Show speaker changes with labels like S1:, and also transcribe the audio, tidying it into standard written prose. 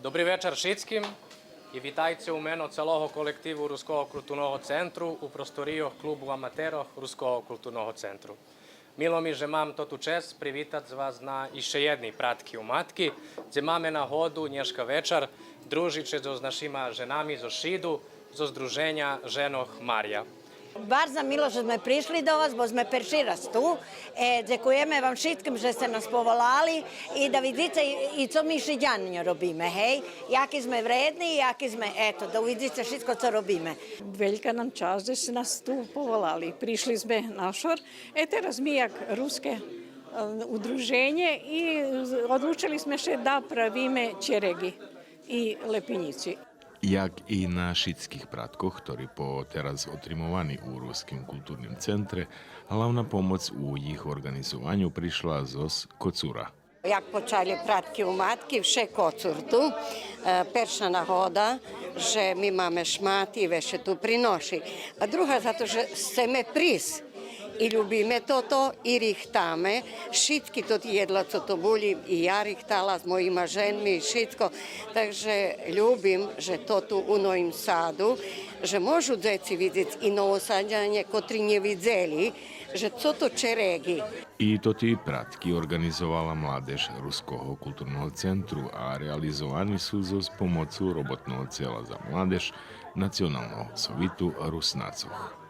S1: Добрий вечір всім і вітайте у мене цілого колективу Руського культурного центру у просторіях клубу аматерів Руського культурного центру. Мило mi, že mám to tu čest privitať vás na ešte jednej pratky u matky, kde máme nahodu dneška večer družiť so našima ženami zo Šidu, zo združenja Ženoh Marja.
S2: Bardzo milo, že sme prišli do vas, bo sme prvi raz tu. Ďakujeme vám všetkým, že ste nás povolali i da vidite i co mi Šiďani robíme, hej? Jaki sme vredni, jaki sme, eto, da vidite všetko, co robíme.
S3: Velika nam čast, da ste nas tu povolali. Prišli sme na šor, teraz mi jak ruske udruženje i odlučili sme še da pravíme čeregi i lepinici.
S4: Jak i na šitských pratkoch, ktorí po teraz otrimovaní u Ruským kultúrnym centre, hlavná pomoc u ich organizovanju prišla zos Kocura.
S5: Jak počali pratki u matki, vše Kocur tu. Perša nahoda, že mi máme šmati i veše tu prinoši. A druga zato, že chceme pris. I ljubime to i rihtame. Šitki to jedla, co to boli, i ja rihtala s mojima ženmi i šitko. Takže ljubim, že to tu u Novim Sadu, že možu djeci vidjeti i novosadjanje, kotri nje vidzeli, že co to čeregi.
S4: I toti pratki organizovala mládež Ruského kultúrneho centru a realizovaní sú s pomocou robotného cieľa za mládež Nacionálneho sovitu Rusnacoch.